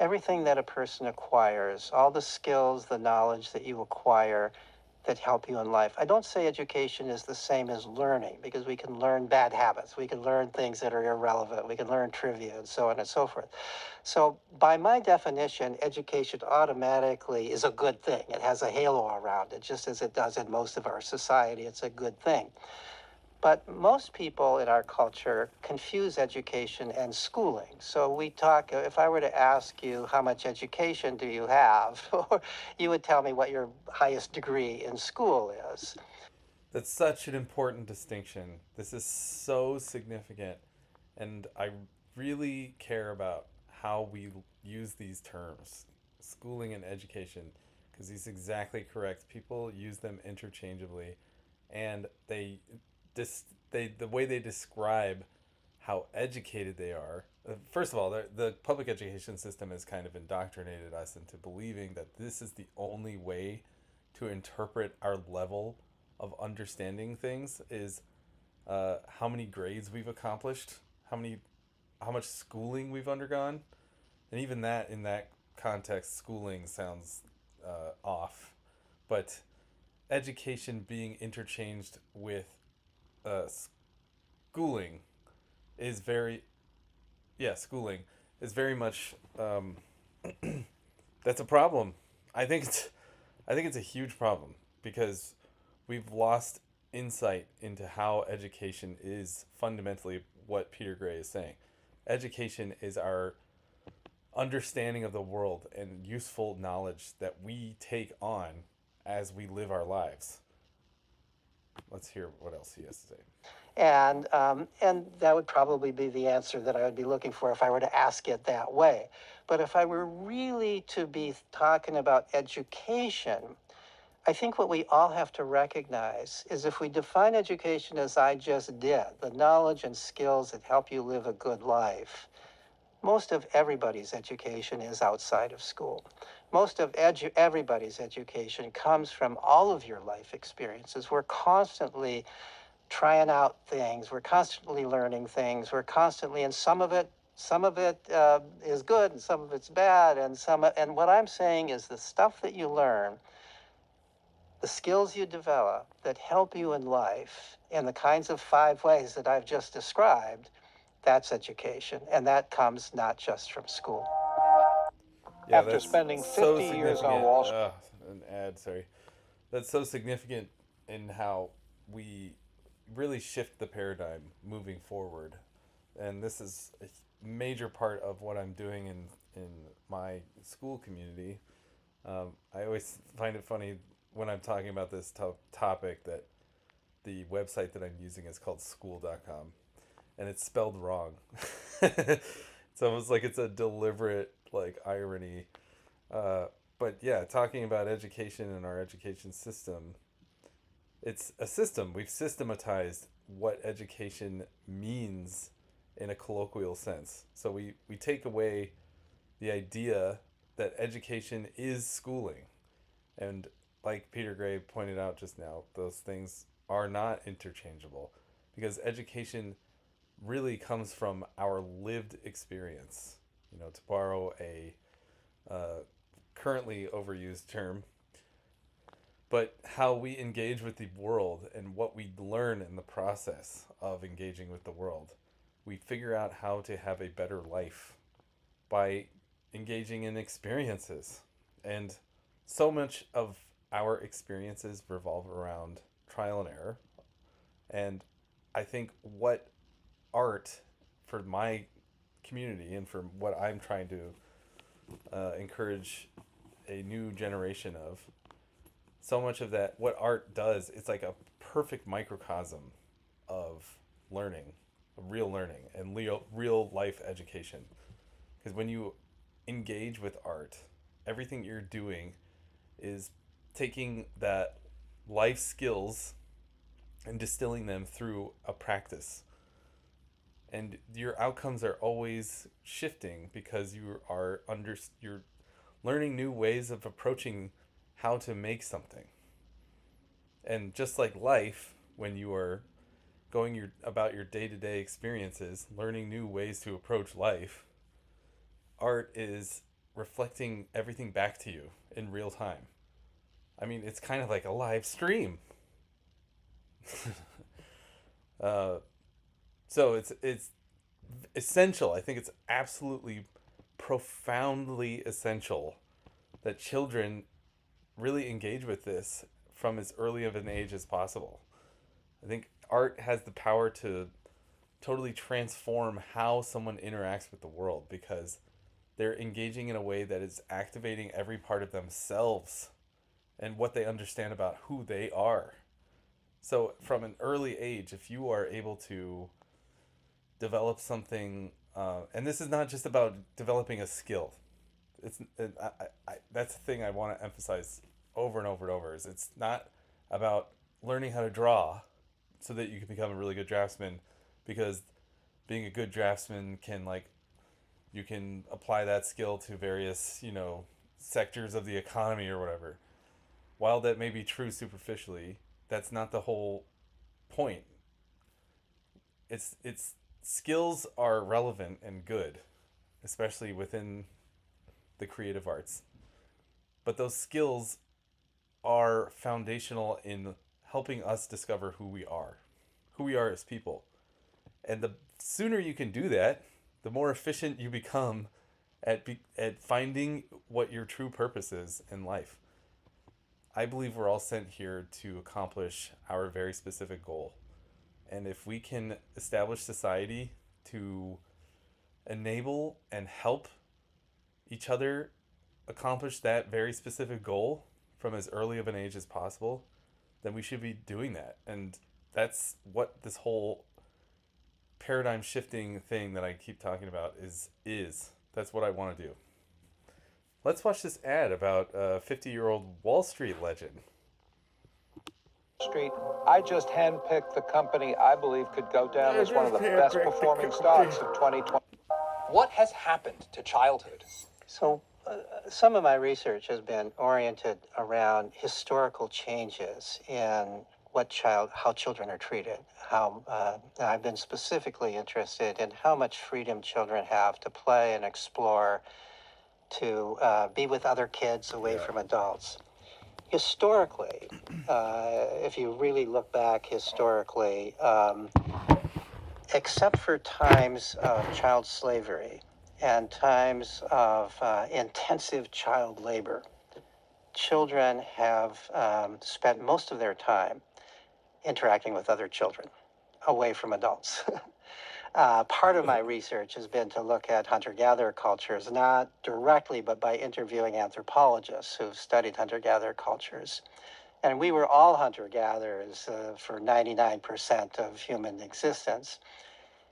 everything that a person acquires, all the skills, the knowledge that you acquire that help you in life. I don't say education is the same as learning because we can learn bad habits. We can learn things that are irrelevant. We can learn trivia and so on and so forth. So, by my definition, education automatically is a good thing. It has a halo around it, just as it does in most of our society. It's a good thing. But most people in our culture confuse education and schooling. So we talk, if I were to ask you, how much education do you have? You would tell me what your highest degree in school is. That's such an important distinction. This is so significant, and I really care about how we use these terms, schooling and education, because he's exactly correct. People use them interchangeably, and they the way they describe how educated they are. First of all, the public education system has kind of indoctrinated us into believing that this is the only way to interpret our level of understanding things is how many grades we've accomplished, how much schooling we've undergone, and even that in that context, schooling sounds off. But education being interchanged with uh, schooling is very schooling is very much that's a problem. I think it's I think it's a huge problem because we've lost insight into how education is fundamentally what Peter Gray is saying. Education is our understanding of the world and useful knowledge that we take on as we live our lives. Let's hear what else he has to say. And that would probably be the answer that I would be looking for if I were to ask it that way. But if I were really to be talking about education, I think what we all have to recognize is if we define education as I just did, the knowledge and skills that help you live a good life, most of everybody's education is outside of school. Most of everybody's education comes from all of your life experiences. We're constantly trying out things. We're constantly learning things. We're constantly, and some of it is good, and some of it's bad, and what I'm saying is the stuff that you learn, the skills you develop that help you in life, in the kinds of 5 ways that I've just described, that's education, and that comes not just from school. Yeah, After that's spending so 50 years on significant. Wall Street. An ad, sorry. That's so significant in how we really shift the paradigm moving forward. And this is a major part of what I'm doing in my school community. I always find it funny when I'm talking about this topic that the website that I'm using is called school.com and it's spelled wrong. It's almost like it's a deliberate like irony. Uh, but yeah, talking about education and our education system, it's a system. We've systematized what education means in a colloquial sense. So we take away the idea that education is schooling. And like Peter Gray pointed out just now, those things are not interchangeable because education really comes from our lived experience. You know, to borrow a uh, currently overused term, but how we engage with the world and what we learn in the process of engaging with the world. We figure out how to have a better life by engaging in experiences. And so much of our experiences revolve around trial and error. And I think what art for my community and for what I'm trying to encourage a new generation of, so much of that, what art does, it's like a perfect microcosm of learning, of real learning, and real life education. Because when you engage with art, everything you're doing is taking that life skills and distilling them through a practice. And your outcomes are always shifting because you're learning new ways of approaching how to make something. And just like life, when you are going about your day-to-day experiences, learning new ways to approach life, art is reflecting everything back to you in real time. I mean, it's kind of like a live stream. uh, so it's essential. I think it's absolutely profoundly essential that children really engage with this from as early of an age as possible. I think art has the power to totally transform how someone interacts with the world because they're engaging in a way that is activating every part of themselves and what they understand about who they are. So, from an early age, if you are able to develop something, and this is not just about developing a skill. That's the thing I want to emphasize over and over and over. Is it's not about learning how to draw so that you can become a really good draftsman, because being a good draftsman can you can apply that skill to various sectors of the economy or whatever. While that may be true superficially, that's not the whole point. It's skills are relevant and good, especially within the creative arts. But those skills are foundational in helping us discover who we are as people. And the sooner you can do that, the more efficient you become at finding what your true purpose is in life. I believe we're all sent here to accomplish our very specific goal. And if we can establish society to enable and help each other accomplish that very specific goal from as early of an age as possible, then we should be doing that. And that's what this whole paradigm shifting thing that I keep talking about is. That's what I want to do. Let's watch this ad about a 50-year-old Wall Street legend. Street, I just handpicked the company I believe could go down as one of the best performing stocks of 2020. What has happened to childhood? So, some of my research has been oriented around historical changes in how children are treated. I've been specifically interested in how much freedom children have to play and explore, to be with other kids away from adults. Historically, if you really look back historically, except for times of child slavery and times of intensive child labor, children have spent most of their time interacting with other children away from adults. Part of my research has been to look at hunter-gatherer cultures, not directly, but by interviewing anthropologists who've studied hunter-gatherer cultures. And we were all hunter-gatherers for 99% of human existence.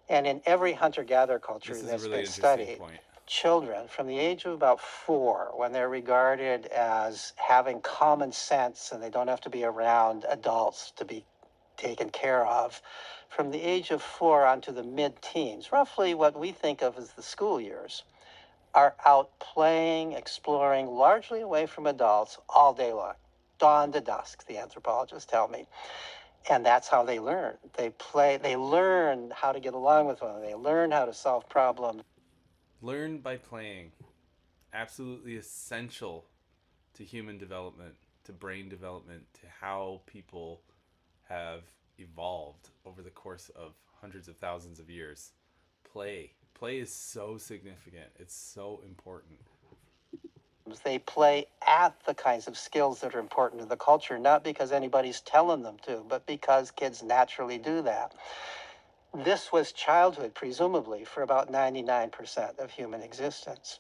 And in every hunter-gatherer culture that's been studied, children from the age of about 4, when they're regarded as having common sense and they don't have to be around adults to be taken care of, from the age of 4 onto the mid-teens, roughly what we think of as the school years, are out playing, exploring, largely away from adults all day long, dawn to dusk, the anthropologists tell me. And that's how they learn. They learn how to get along with one another. They learn how to solve problems. Learn by playing. Absolutely essential to human development, to brain development, to how people have evolved over the course of hundreds of thousands of years. Play is so significant. It's so important. They play at the kinds of skills that are important to the culture, not because anybody's telling them to, but because kids naturally do that. This was childhood, presumably, for about 99% of human existence.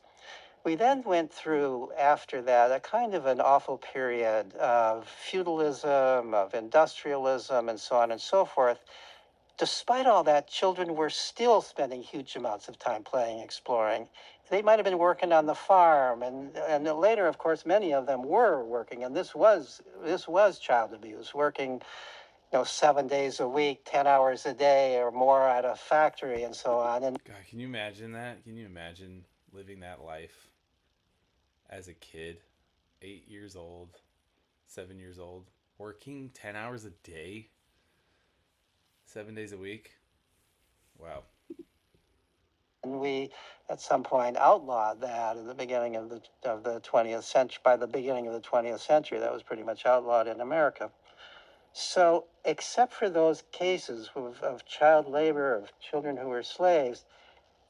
We then went through, after that, a kind of an awful period of feudalism, of industrialism, and so on and so forth. Despite all that, children were still spending huge amounts of time playing, exploring. They might have been working on the farm, and later, of course, many of them were working, and this was child abuse, working 7 days a week, 10 hours a day or more at a factory and so on. And God, can you imagine that? Can you imagine living that life as a kid, 8 years old, 7 years old, working 10 hours a day, 7 days a week? Wow. And we, at some point, outlawed that in the beginning of the 20th century. By the beginning of the 20th century, that was pretty much outlawed in America. So, except for those cases of child labor, of children who were slaves,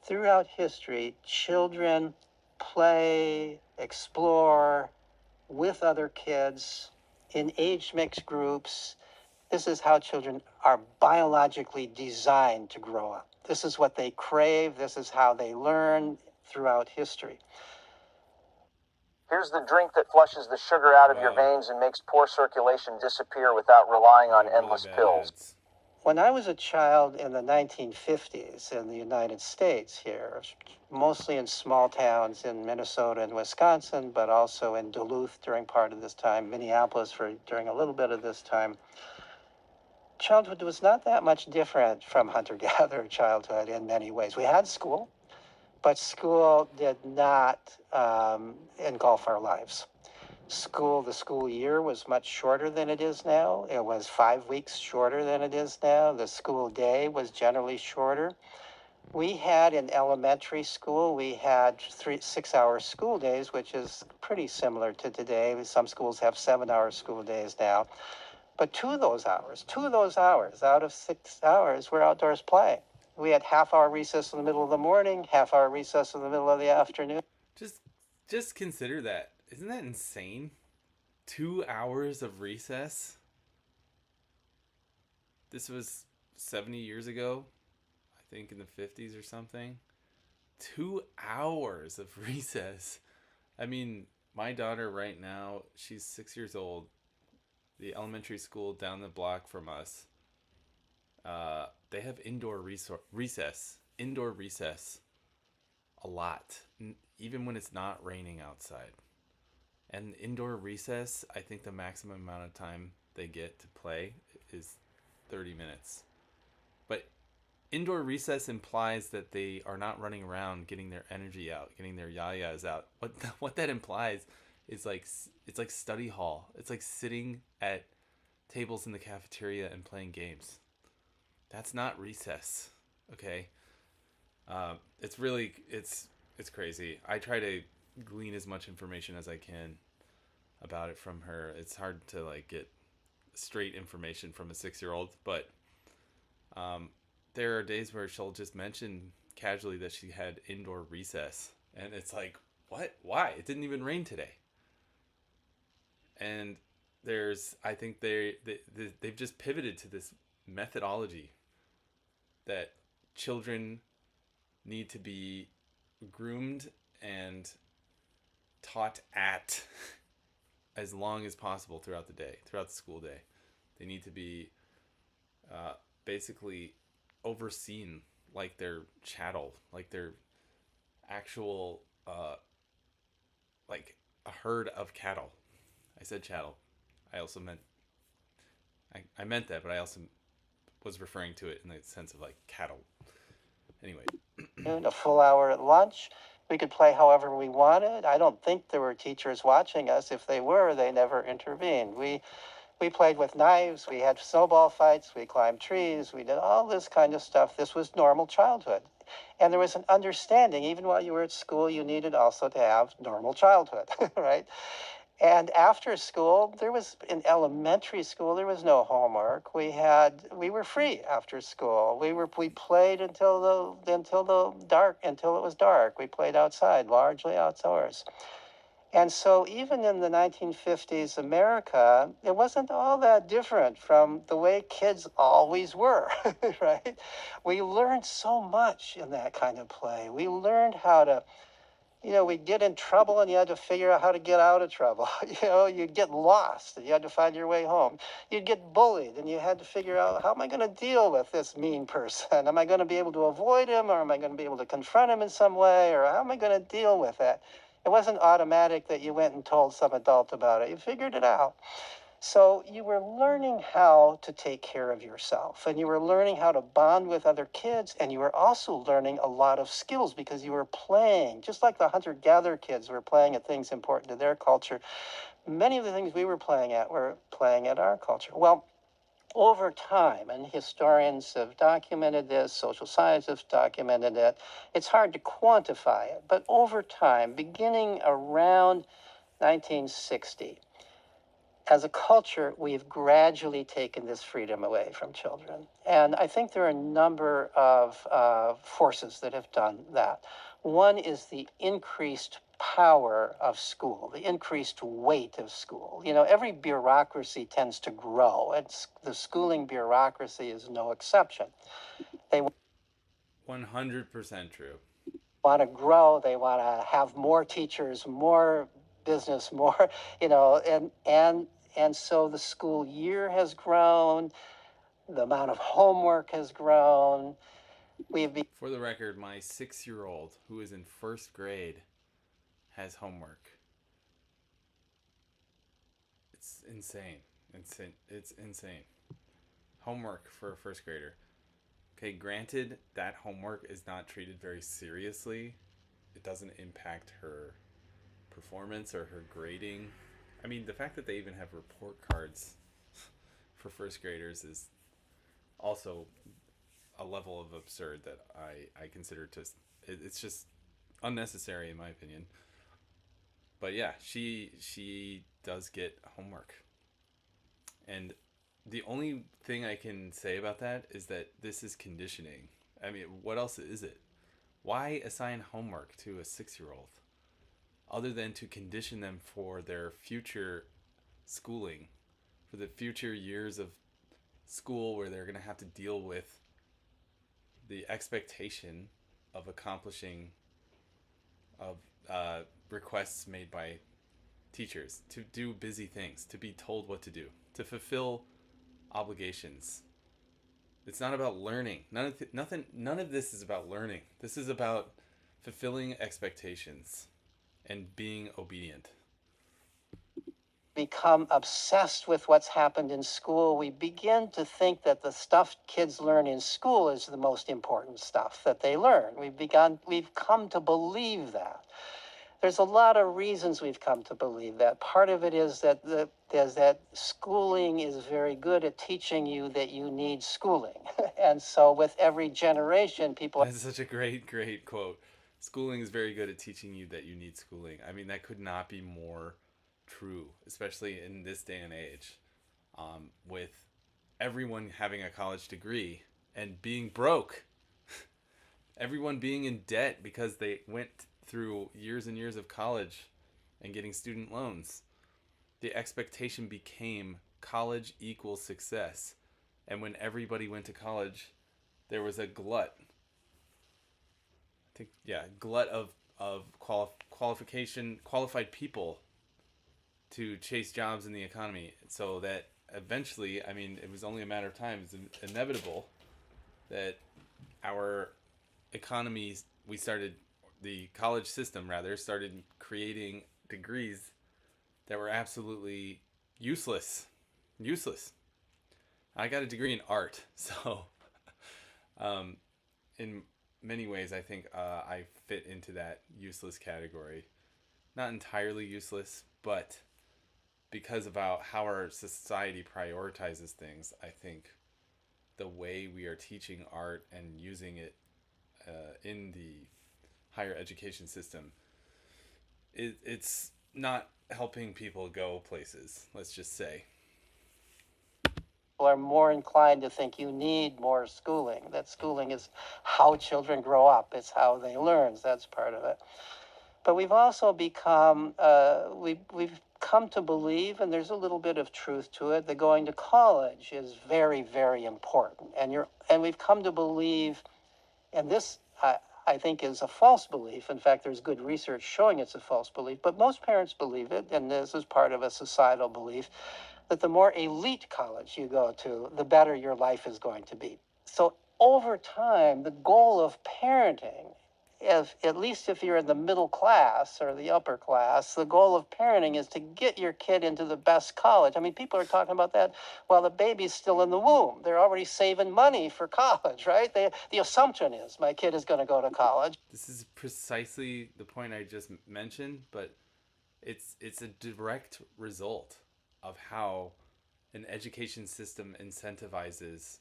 throughout history, children play, explore with other kids in age mixed groups. This is how children are biologically designed to grow up. This is what they crave. This is how they learn throughout history. Here's the drink that flushes the sugar out of your veins and makes poor circulation disappear without relying on endless pills. Ads. When I was a child in the 1950s in the United States here, mostly in small towns in Minnesota and Wisconsin, but also in Duluth during part of this time, Minneapolis during a little bit of this time, childhood was not that much different from hunter-gatherer childhood in many ways. We had school, but school did not engulf our lives. The school year was much shorter than it is now. It was 5 weeks shorter than it is now. The school day was generally shorter. We had in elementary school, we had 6-hour school days, which is pretty similar to today. Some schools have 7-hour school days now. But two of those hours out of 6 hours were outdoors playing. We had half-hour recess in the middle of the morning, half-hour recess in the middle of the afternoon. Just consider that. Isn't that insane? 2 hours of recess? This was 70 years ago, I think in the 50s or something. 2 hours of recess. I mean, my daughter right now, she's 6 years old. The elementary school down the block from us, they have indoor recess. Indoor recess. A lot. Even when it's not raining outside. And indoor recess, I think the maximum amount of time they get to play is 30 minutes. But indoor recess implies that they are not running around getting their energy out, getting their yayas out. What that implies is it's like study hall. It's like sitting at tables in the cafeteria and playing games. That's not recess, okay? It's crazy. I try to glean as much information as I can about it from her. It's hard to get straight information from a 6-year-old, but there are days where she'll just mention casually that she had indoor recess, and it's like, what? Why? It didn't even rain today. And I think they've just pivoted to this methodology that children need to be groomed and taught at as long as possible throughout the day, throughout the school day. They need to be basically overseen like they're chattel, like they're actual, like a herd of cattle. I said chattel. I also meant, I meant that, but I also was referring to it in the sense of cattle. Anyway. A full hour at lunch. We could play however we wanted. I don't think there were teachers watching us. If they were, they never intervened. We played with knives. We had snowball fights. We climbed trees. We did all this kind of stuff. This was normal childhood. And there was an understanding, even while you were at school, you needed also to have normal childhood, right? And after school, in elementary school, there was no homework. We were free after school. We played until it was dark. We played outside, largely outdoors. And so even in the 1950s America, it wasn't all that different from the way kids always were, right? We learned so much in that kind of play. We learned how to, we'd get in trouble and you had to figure out how to get out of trouble. You'd get lost and you had to find your way home. You'd get bullied and you had to figure out, how am I going to deal with this mean person? Am I going to be able to avoid him, or am I going to be able to confront him in some way? Or how am I going to deal with it? It wasn't automatic that you went and told some adult about it. You figured it out. So you were learning how to take care of yourself, and you were learning how to bond with other kids, and you were also learning a lot of skills because you were playing, just like the hunter-gatherer kids were playing at things important to their culture. Many of the things we were playing at our culture. Well, over time, and historians have documented this, social scientists have documented it, it's hard to quantify it, but over time, beginning around 1960, as a culture, we've gradually taken this freedom away from children. And I think there are a number of forces that have done that. One is the increased power of school, the increased weight of school. You know, every bureaucracy tends to grow, and the schooling bureaucracy is no exception. They 100% true. want to grow, they want to have more teachers, more business, more, you know, and so the school year has grown, the amount of homework has grown. For the record, my 6-year-old, who is in first grade, has homework. It's insane. It's insane. Homework for a first grader. Okay, granted, that homework is not treated very seriously. It doesn't impact her performance or her grading. I mean, the fact that they even have report cards for first graders is also a level of absurd that I consider it's just unnecessary in my opinion. But yeah, she does get homework. And the only thing I can say about that is that this is conditioning. I mean, what else is it? Why assign homework to a 6-year-old other than to condition them for their future schooling, for the future years of school where they're going to have to deal with the expectation of accomplishing of requests made by teachers to do busy things, to be told what to do, to fulfill obligations. It's not about learning. None of this is about learning. This is about fulfilling expectations and being obedient. Become obsessed with what's happened in school. We begin to think that the stuff kids learn in school is the most important stuff that they learn. We've come to believe that. There's a lot of reasons we've come to believe that. Part of it is that schooling is very good at teaching you that you need schooling. And so with every generation, people... That's such a great quote. Schooling is very good at teaching you that you need schooling. I mean, that could not be more true, especially in this day and age. With everyone having a college degree and being broke. Everyone being in debt because they went through years and years of college and getting student loans. The expectation became college equals success. And when everybody went to college, there was a glut. Glut of qualified people to chase jobs in the economy. So that eventually, I mean, it was only a matter of time. It's inevitable that our economies, the college system rather, started creating degrees that were absolutely useless. I got a degree in art, so in many ways I think I fit into that useless category. Not entirely useless, but because about how our society prioritizes things, I think the way we are teaching art and using it in the higher education system, it's not helping people go places, let's just say. People are more inclined to think you need more schooling, that schooling is how children grow up, it's how they learn, that's part of it. But we've also become, we've come to believe, and there's a little bit of truth to it, that going to college is very, very important. And we've come to believe, and this I think is a false belief. In fact, there's good research showing it's a false belief, but most parents believe it, and this is part of a societal belief, that the more elite college you go to, the better your life is going to be. So over time, the goal of parenting, at least if you're in the middle class or the upper class, the goal of parenting is to get your kid into the best college. I mean, people are talking about that while the baby's still in the womb. They're already saving money for college, right? The assumption is my kid is going to go to college. This is precisely the point I just mentioned, but it's a direct result of how an education system incentivizes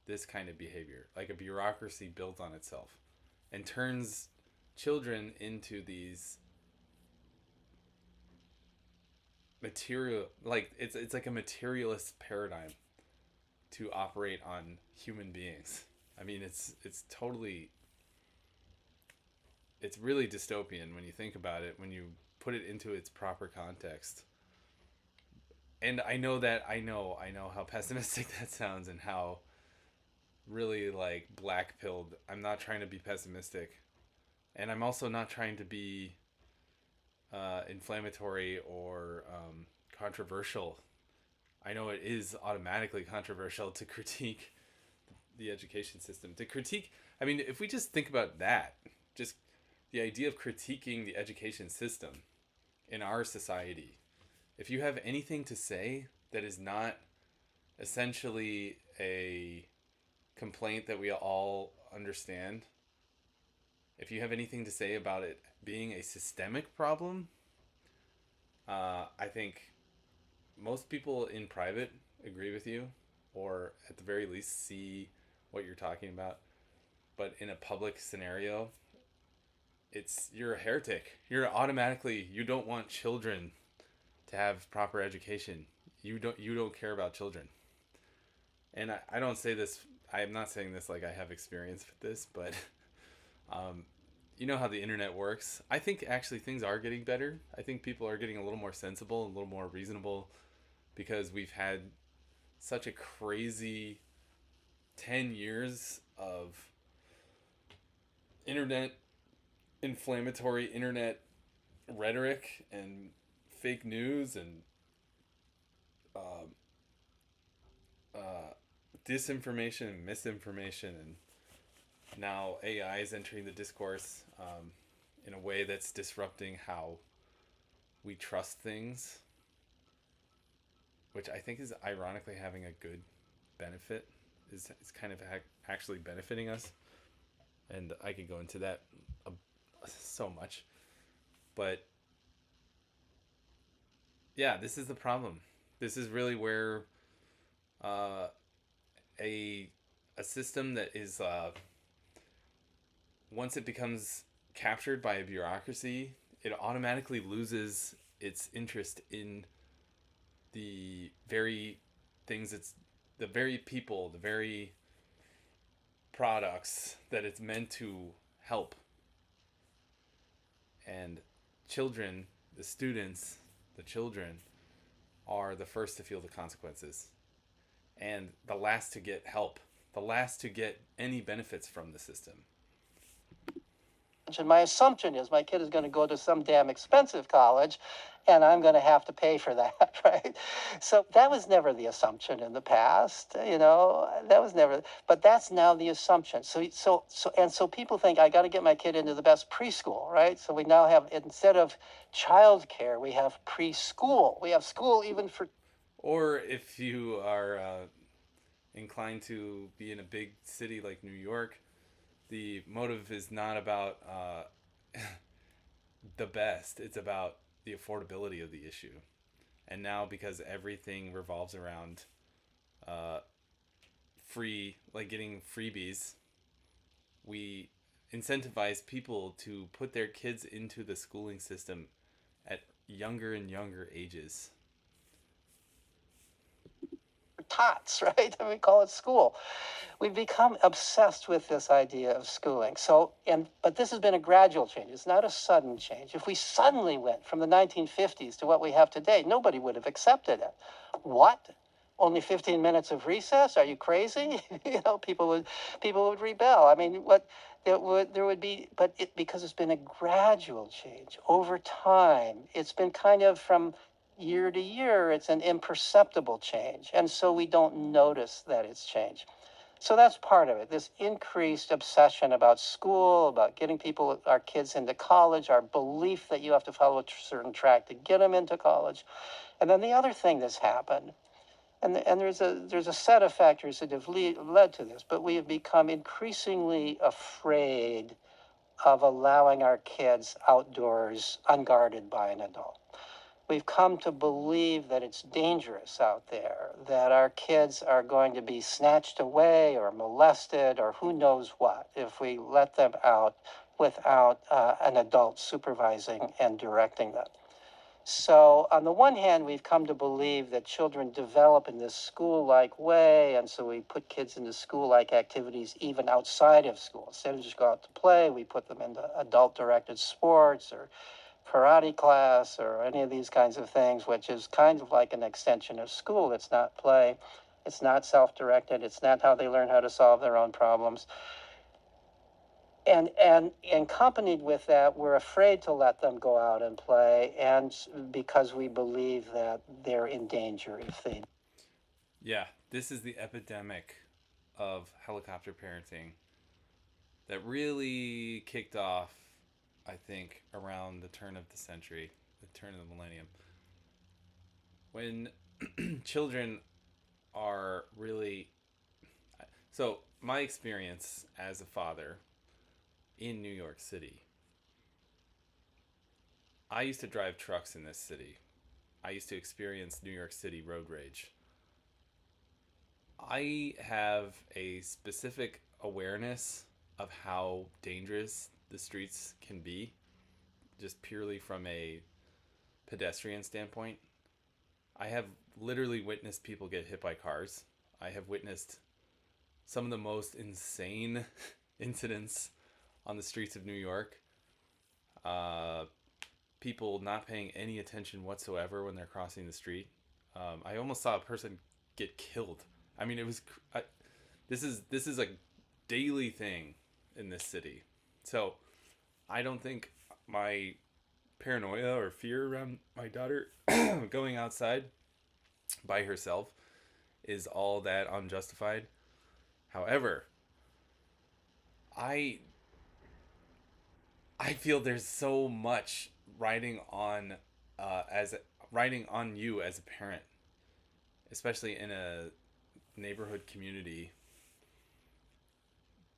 this kind of behavior, like a bureaucracy built on itself, and turns children into these material, like it's like a materialist paradigm to operate on human beings. I mean, it's totally, it's really dystopian when you think about it, when you put it into its proper context. And I know how pessimistic that sounds, and how really like black pilled. I'm not trying to be pessimistic, and I'm also not trying to be inflammatory or controversial. I know it is automatically controversial to critique the education system. To critique, I mean, if we just think about that, just the idea of critiquing the education system in our society, if you have anything to say that is not essentially a complaint that we all understand, if you have anything to say about it being a systemic problem, I think most people in private agree with you, or at the very least see what you're talking about. But in a public scenario, you're a heretic. You don't want children to have proper education. You don't care about children. And I don't say this, I'm not saying this like I have experience with this, but you know how the internet works. I think actually things are getting better. I think people are getting a little more sensible, a little more reasonable, because we've had such a crazy 10 years of inflammatory internet rhetoric and fake news and disinformation and misinformation, and now AI is entering the discourse in a way that's disrupting how we trust things, which I think is ironically having a good benefit. Is kind of actually benefiting us, and I could go into that so much, but yeah, this is the problem. This is really where a system that is once it becomes captured by a bureaucracy, it automatically loses its interest in the very things the very people, the very products that it's meant to help. And children, the students, the children are the first to feel the consequences, and the last to get help, the last to get any benefits from the system. And my assumption is my kid is going to go to some damn expensive college, and I'm going to have to pay for that, right? So that was never the assumption in the past, that was never, but that's now the assumption. So people think I got to get my kid into the best preschool, right? So we now have, instead of childcare, we have preschool. We have school even for. Or if you are inclined to be in a big city like New York, the motive is not about the best. It's about the affordability of the issue. And now, because everything revolves around getting freebies, we incentivize people to put their kids into the schooling system at younger and younger ages. Tots, right? And we call it school. We've become obsessed with this idea of schooling. But this has been a gradual change. It's not a sudden change. If we suddenly went from the 1950s to what we have today, nobody would have accepted it. What? Only 15 minutes of recess? Are you crazy? People would rebel. I mean, because it's been a gradual change over time. It's been kind of from year to year, it's an imperceptible change. And so we don't notice that it's changed. So that's part of it, this increased obsession about school, about getting our kids into college, our belief that you have to follow a certain track to get them into college. And then the other thing that's happened, and there's a set of factors that have led to this, but we have become increasingly afraid of allowing our kids outdoors unguarded by an adult. we've come to believe that it's dangerous out there, that our kids are going to be snatched away or molested or who knows what if we let them out without an adult supervising and directing them. So, on the one hand, we've come to believe that children develop in this school like way, and so we put kids into school like activities even outside of school. Instead of just go out to play, we put them into adult directed sports or karate class or any of these kinds of things, which is kind of like an extension of school. It's not play, it's not self directed, it's not how they learn how to solve their own problems. And accompanied with that, we're afraid to let them go out and play, and because we believe that they're in danger if they. Yeah, this is the epidemic of helicopter parenting that really kicked off, I think, around the turn of the century, the turn of the millennium. When children are really. So, my experience as a father in New York City, I used to drive trucks in this city. I used to experience New York City road rage. I have a specific awareness of how dangerous the streets can be, just purely from a pedestrian standpoint. I have literally witnessed people get hit by cars. I have witnessed some of the most insane incidents on the streets of New York. People not paying any attention whatsoever when they're crossing the street. I almost saw a person get killed. I mean, it was. This is a daily thing in this city. So, I don't think my paranoia or fear around my daughter going outside by herself is all that unjustified. However, I feel there's so much riding on you as a parent, especially in a neighborhood community,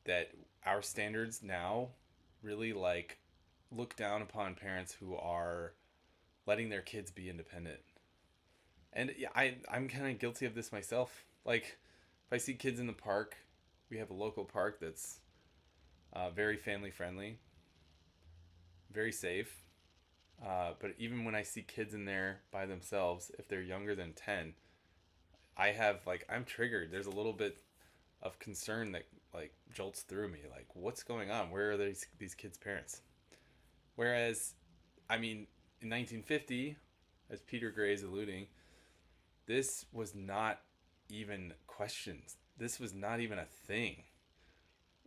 that our standards now really look down upon parents who are letting their kids be independent. And yeah, I'm kind of guilty of this myself. Like, if I see kids in the park, we have a local park that's very family friendly, very safe. But even when I see kids in there by themselves, if they're younger than 10, I'm triggered. There's a little bit of concern that jolts through me. Like, what's going on? Where are these kids' parents? Whereas, I mean, in 1950, as Peter Gray is alluding, this was not even questioned. This was not even a thing.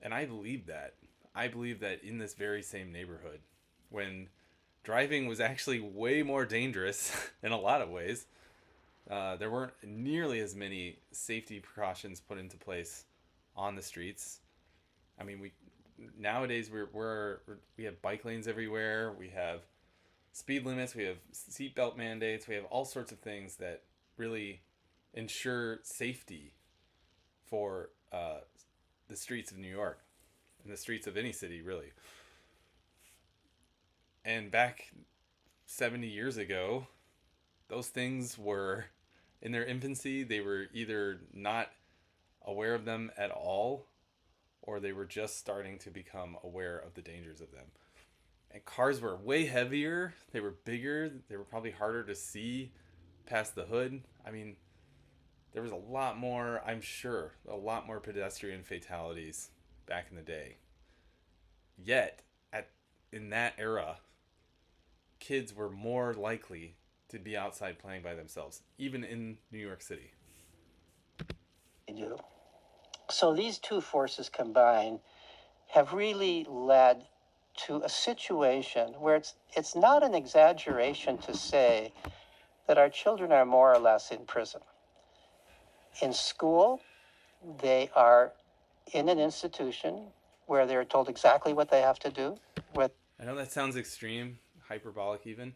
And I believe that. I believe that in this very same neighborhood, when driving was actually way more dangerous in a lot of ways, there weren't nearly as many safety precautions put into place on the streets. I mean, nowadays we have bike lanes everywhere. We have speed limits. We have seatbelt mandates. We have all sorts of things that really ensure safety for the streets of New York and the streets of any city, really. And back 70 years ago, those things were in their infancy. They were either not aware of them at all, or they were just starting to become aware of the dangers of them. And cars were way heavier. They were bigger. They were probably harder to see past the hood. I mean, there was a lot more pedestrian fatalities back in the day. Yet, in that era, kids were more likely to be outside playing by themselves, even in New York City. They do. So these two forces combined have really led to a situation where it's not an exaggeration to say that our children are more or less in prison. In school, they are in an institution where they're told exactly what they have to do. I know that sounds extreme, hyperbolic even,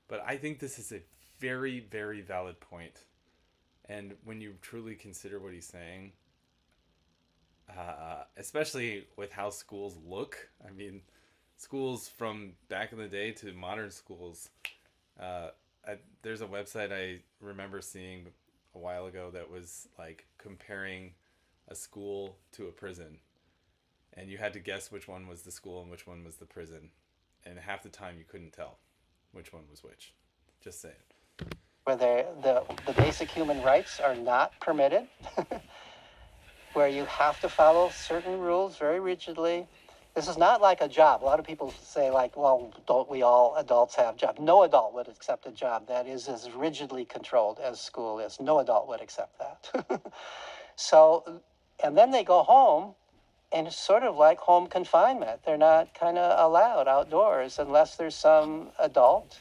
but I think this is a very, very valid point. And when you truly consider what he's saying, especially with how schools look, I mean, schools from back in the day to modern schools, there's a website I remember seeing a while ago that was like comparing a school to a prison, and you had to guess which one was the school and which one was the prison, and half the time you couldn't tell which one was which. Just saying. Where the basic human rights are not permitted, where you have to follow certain rules very rigidly. This is not like a job. A lot of people say, like, well, don't we all adults have jobs? No adult would accept a job that is as rigidly controlled as school is. No adult would accept that. So, and then they go home, and it's sort of like home confinement. They're not kind of allowed outdoors unless there's some adult,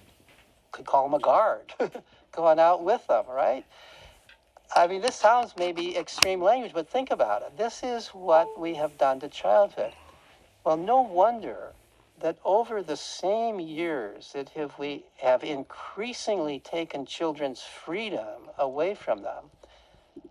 could call them a guard, going out with them, right? I mean, this sounds maybe extreme language, but think about it. This is what we have done to childhood. Well, no wonder that over the same years that we have increasingly taken children's freedom away from them,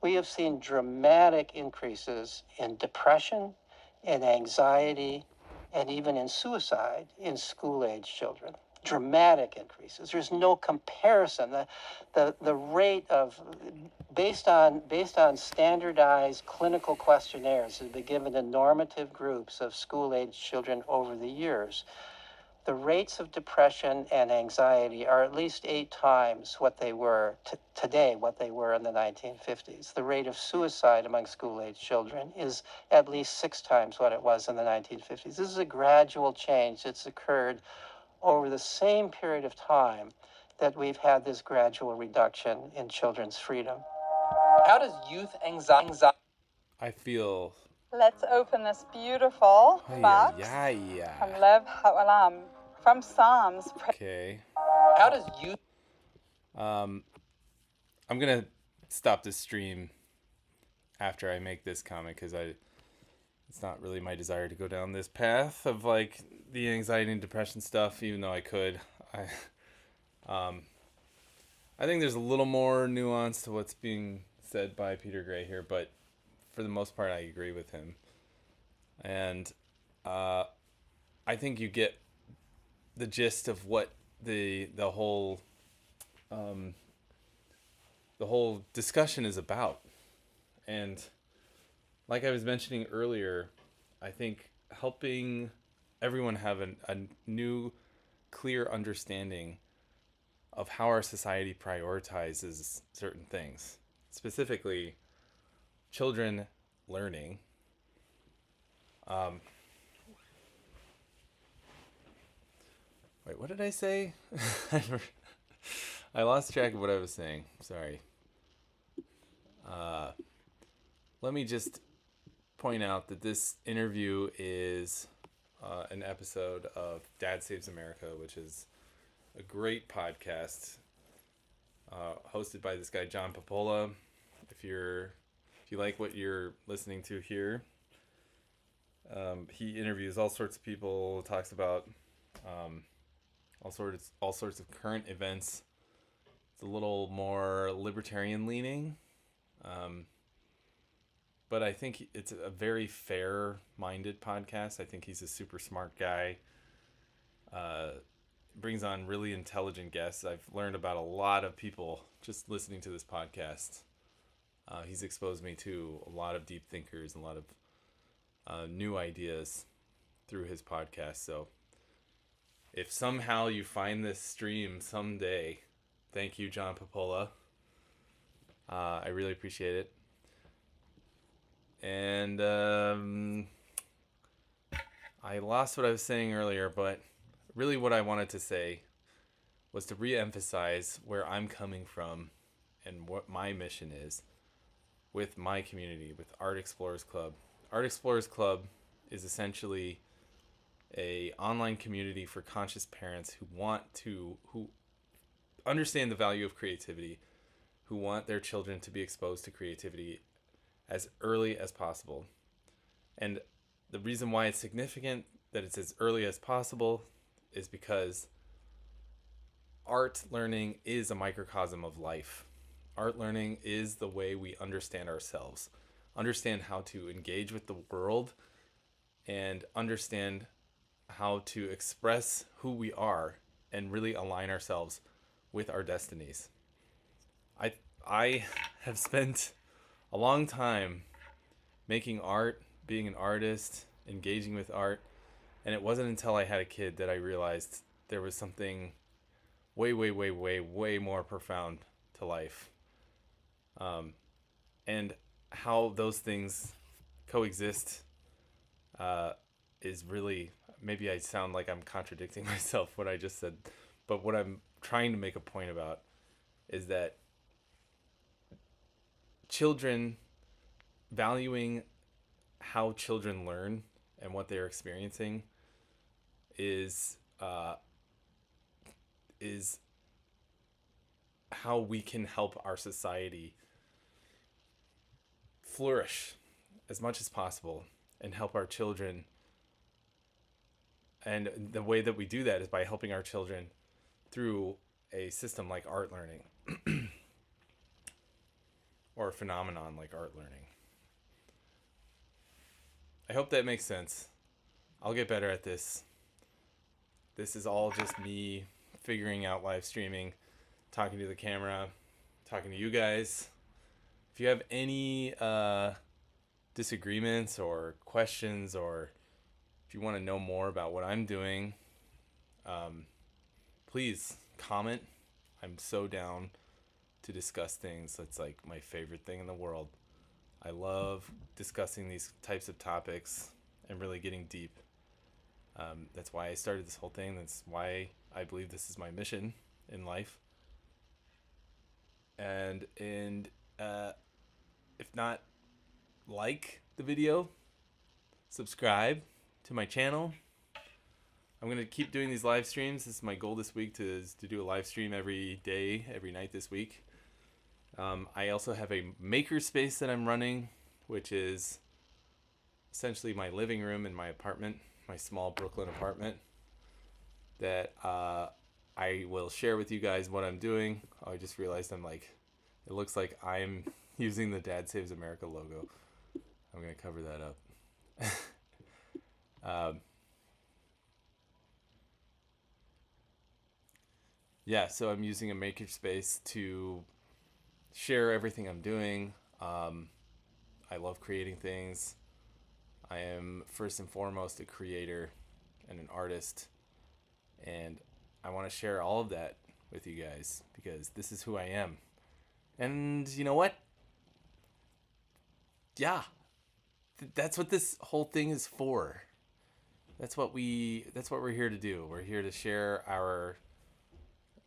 we have seen dramatic increases in depression, in anxiety, and even in suicide in school-age children. Dramatic increases. There's no comparison. The rate of, based on standardized clinical questionnaires that have been given to normative groups of school-age children over the years, the rates of depression and anxiety are at least 8 times what they were today, what they were in the 1950s. The rate of suicide among school-age children is at least 6 times what it was in the 1950s. This is a gradual change that's occurred over the same period of time that we've had this gradual reduction in children's freedom. How does youth anxiety... I feel. Let's open this beautiful box from Lev Ha'olam, from Psalms. Okay. How does youth... I'm gonna stop this stream after I make this comment because it's not really my desire to go down this path of like the anxiety and depression stuff, even though I could. I think there's a little more nuance to what's being said by Peter Gray here, but for the most part, I agree with him. And I think you get the gist of what the whole discussion is about. And like I was mentioning earlier, I think helping everyone have a new, clear understanding of how our society prioritizes certain things, specifically children learning. Wait, what did I say? I lost track of what I was saying. Sorry. Let me just point out that this interview is an episode of Dad Saves America, which is a great podcast hosted by this guy John Papola. If you like what you're listening to here, he interviews all sorts of people, talks about all sorts of current events. It's a little more libertarian leaning, but I think it's a very fair-minded podcast. I think he's a super smart guy. Brings on really intelligent guests. I've learned about a lot of people just listening to this podcast. He's exposed me to a lot of deep thinkers and a lot of new ideas through his podcast. So if somehow you find this stream someday, thank you, John Papola. I really appreciate it. And I lost what I was saying earlier, but really what I wanted to say was to re-emphasize where I'm coming from and what my mission is with my community, with Art Explorers Club. Art Explorers Club is essentially a online community for conscious parents who understand the value of creativity, who want their children to be exposed to creativity as early as possible. And the reason why it's significant that it's as early as possible is because art learning is a microcosm of life. Art learning is the way we understand ourselves, understand how to engage with the world, and understand how to express who we are and really align ourselves with our destinies. I have spent a long time making art, being an artist, engaging with art, and it wasn't until I had a kid that I realized there was something way, way, way, way, way more profound to life. And how those things coexist is really, maybe I sound like I'm contradicting myself what I just said, but what I'm trying to make a point about is that children, valuing how children learn and what they're experiencing is how we can help our society flourish as much as possible and help our children. And the way that we do that is by helping our children through a system like art learning or a phenomenon like art learning. I hope that makes sense. I'll get better at this. This is all just me figuring out live streaming, talking to the camera, talking to you guys. If you have any disagreements or questions, or if you want to know more about what I'm doing, please comment. I'm so down to discuss things. That's like my favorite thing in the world. I love discussing these types of topics and really getting deep. That's why I started this whole thing. That's why I believe this is my mission in life. And if not, like the video, subscribe to my channel. I'm going to keep doing these live streams. This is my goal this week, to do a live stream every day, every night this week. I also have a makerspace that I'm running, which is essentially my living room in my apartment, my small Brooklyn apartment, that I will share with you guys what I'm doing. Oh, I just realized it looks like I'm using the Dad Saves America logo. I'm going to cover that up. Yeah, so I'm using a makerspace to share everything I'm doing. I love creating things. I am first and foremost a creator and an artist, and I want to share all of that with you guys because this is who I am. And you know what? Yeah, that's what this whole thing is for. That's what we're here to do. We're here to share our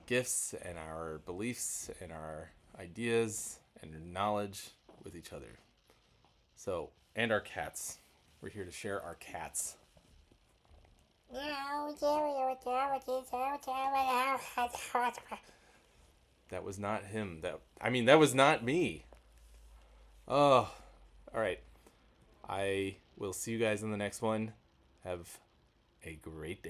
gifts and our beliefs and our ideas and knowledge with each other. So, and our cats. We're here to share our cats. That was not him. That was not me. Oh, all right. I will see you guys in the next one. Have a great day.